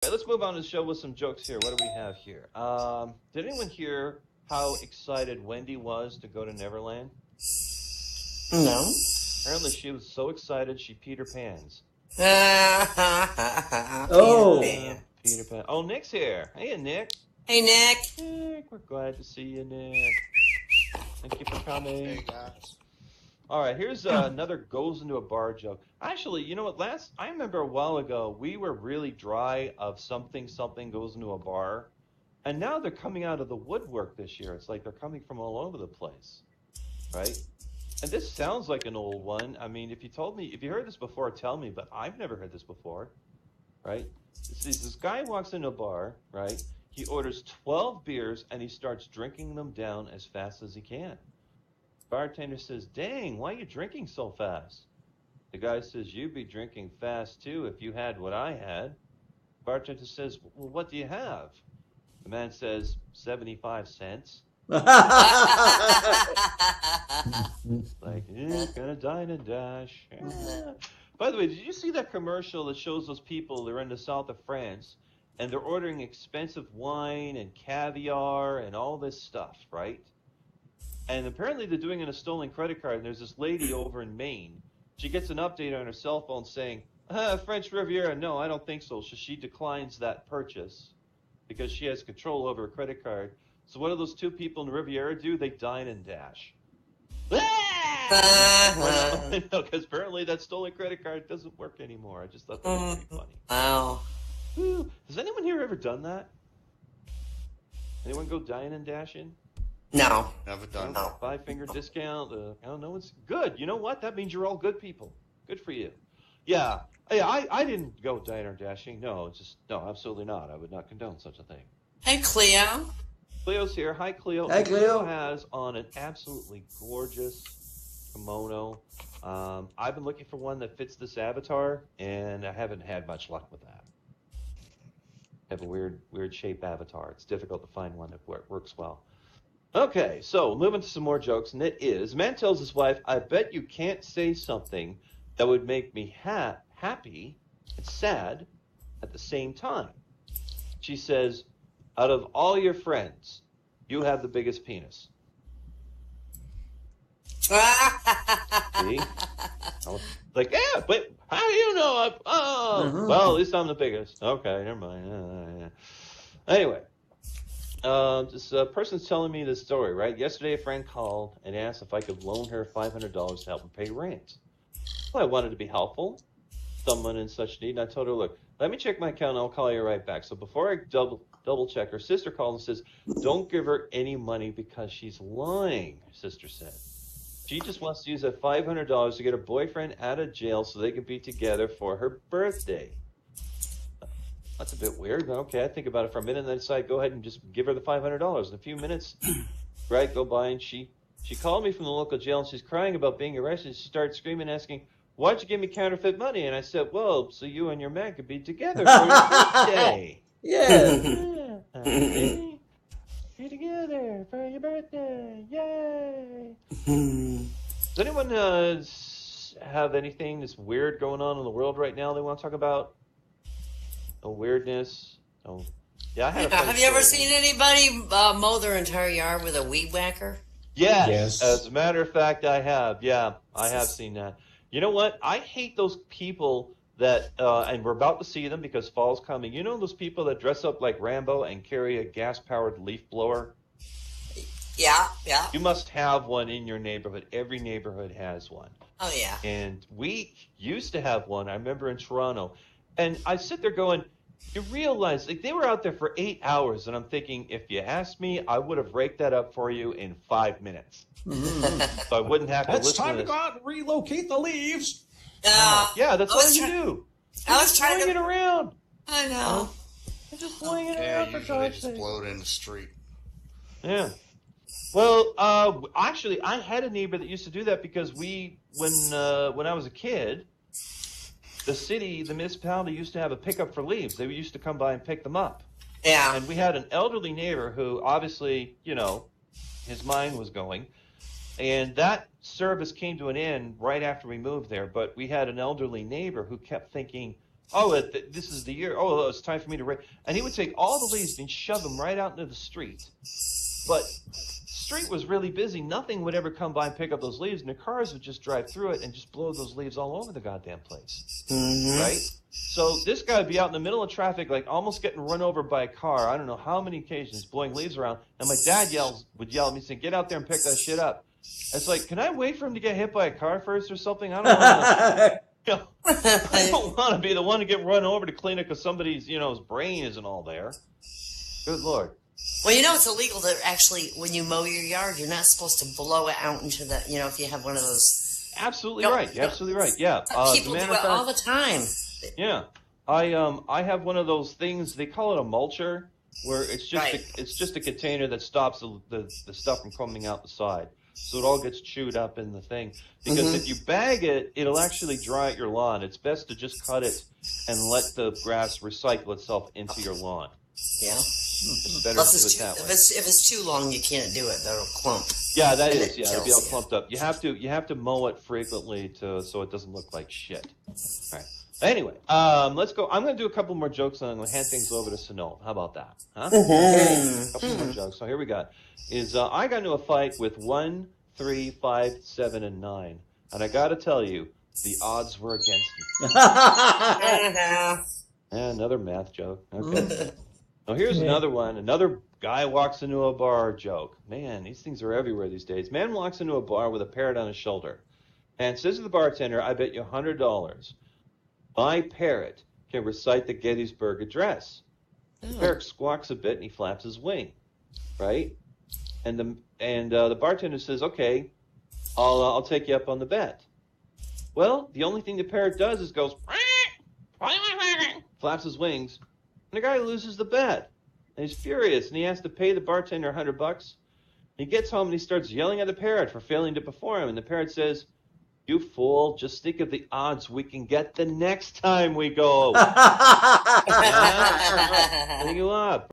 Okay, let's move on to the show with some jokes here. What do we have here? Did anyone hear how excited Wendy was to go to Neverland? No. Apparently, she was so excited she peed her pants. Oh. Peter Pan. Oh, Nick's here. Hey, Nick. Hey, Nick. Nick, we're glad to see you, Nick. Thank you for coming. Hey, guys. All right, here's another goes into a bar joke. Actually, you know what? I remember a while ago, we were really dry of something goes into a bar. And now they're coming out of the woodwork this year. It's like they're coming from all over the place, right? And this sounds like an old one. I mean, if you heard this before, tell me, but I've never heard this before, right? This guy walks into a bar, right? He orders 12 beers and he starts drinking them down as fast as he can. Bartender says, "Dang, why are you drinking so fast?" The guy says, "You'd be drinking fast too if you had what I had." Bartender says, "Well, what do you have?" The man says, 75 cents. Like, gonna dine and dash. By the way, did you see that commercial that shows those people, they're in the south of France, and they're ordering expensive wine and caviar and all this stuff, right? And apparently they're doing it on a stolen credit card, and there's this lady over in Maine. She gets an update on her cell phone saying, French Riviera, no, I don't think so. So she declines that purchase because she has control over her credit card. So what do those two people in the Riviera do? They dine and dash. Because apparently that stolen credit card doesn't work anymore. I just thought that was pretty funny. Wow. Has anyone here ever done that? Anyone go dine and dashing? No. Never done No. 5-finger discount. I don't know. It's good. You know what? That means you're all good people. Good for you. Yeah. Hey, I didn't go dine or dashing. No, absolutely not. I would not condone such a thing. Hey, Cleo. Cleo's here. Hi, Cleo. Hi, Cleo. Cleo has on an absolutely gorgeous kimono. I've been looking for one that fits this avatar, and I haven't had much luck with that. I have a weird shape avatar. It's difficult to find one that works well. Okay, so moving to some more jokes, and it is, man tells his wife, "I bet you can't say something that would make me happy and sad at the same time." She says, "Out of all your friends, you have the biggest penis." See? Like, yeah, but how do you know? Well, at least I'm the biggest. Okay, never mind. Anyway. This person's telling me this story, right? Yesterday, a friend called and asked if I could loan her $500 to help her pay rent. Well, I wanted to be helpful, someone in such need, and I told her, "Look, let me check my account and I'll call you right back." So before I double check, her sister called and says, "Don't give her any money because she's lying," her sister said. She just wants to use that $500 to get her boyfriend out of jail so they can be together for her birthday. That's a bit weird, but okay, I think about it for a minute and then decide go ahead and just give her the $500. In a few minutes, right, go by, and she called me from the local jail and she's crying about being arrested. She started screaming, asking, "Why'd you give me counterfeit money?" And I said, "Well, so you and your man could be together for your birthday." Yeah. Be together for your birthday. Yay. Does anyone have anything that's weird going on in the world right now they want to talk about? No weirdness. No. Yeah, I had a Have you ever seen anybody mow their entire yard with a weed whacker? Yes. As a matter of fact, I have. Yeah, I have seen that. You know what? I hate those people that, and we're about to see them because fall's coming. You know those people that dress up like Rambo and carry a gas-powered leaf blower? Yeah. You must have one in your neighborhood. Every neighborhood has one. Oh, yeah. And we used to have one. I remember in Toronto. And I sit there going, you realize, like, they were out there for 8 hours, and I'm thinking, if you asked me, I would have raked that up for you in 5 minutes. So I wouldn't have to listen to this. It's time to go out and relocate the leaves. Yeah, that's all you do. I was trying to it around. I know. Just fling it Yeah, around for usually God's just sake. blow it in the street. Yeah. Well, actually, I had a neighbor that used to do that because when I was a kid, the municipality used to have a pickup for leaves. They used to come by and pick them up. Yeah. And we had an elderly neighbor who obviously, his mind was going. And that service came to an end right after we moved there. But we had an elderly neighbor who kept thinking, this is the year. Oh, it's time for me to race. And he would take all the leaves and shove them right out into the street. But street was really busy. Nothing would ever come by and pick up those leaves, and the cars would just drive through it and just blow those leaves all over the goddamn place. Right? So this guy would be out in the middle of traffic, like almost getting run over by a car. I don't know how many occasions, blowing leaves around. And my dad would yell at me, saying, "Get out there and pick that shit up." It's like, can I wait for him to get hit by a car first or something? I don't want to. I don't want to be the one to get run over to clean it because somebody's, his brain isn't all there. Good Lord. Well, it's illegal to actually, when you mow your yard, you're not supposed to blow it out into the, if you have one of those. Absolutely right. You're absolutely right. Yeah. People do it all the time. Yeah. I have one of those things, they call it a mulcher, where it's just a container that stops the stuff from coming out the side. So it all gets chewed up in the thing. Because if you bag it, it'll actually dry out your lawn. It's best to just cut it and let the grass recycle itself into your lawn. Yeah. It's better Plus to do it that way. If it's too long, you can't do it. That'll clump. Yeah, that is. Yeah, it'll be all clumped up. You have to mow it frequently so it doesn't look like shit. All right. Anyway, let's go. I'm going to do a couple more jokes and I'm going to hand things over to Sonal. How about that? Huh? A couple more jokes. So here we go. I got into a fight with 1, 3, 5, 7, and 9. And I got to tell you, the odds were against me. Another math joke. Okay. Now here's another one. Another guy walks into a bar joke. Man, these things are everywhere these days. Man walks into a bar with a parrot on his shoulder and says to the bartender, "I bet you $100 my parrot can recite the Gettysburg Address." The parrot squawks a bit and he flaps his wing, right? And the bartender says, "Okay, I'll take you up on the bet." Well, the only thing the parrot does is goes, flaps his wings, and the guy loses the bet. And he's furious, and he has to pay the bartender $100. He gets home and he starts yelling at the parrot for failing to perform. And the parrot says, "You fool, just think of the odds we can get the next time we go." Setting you up.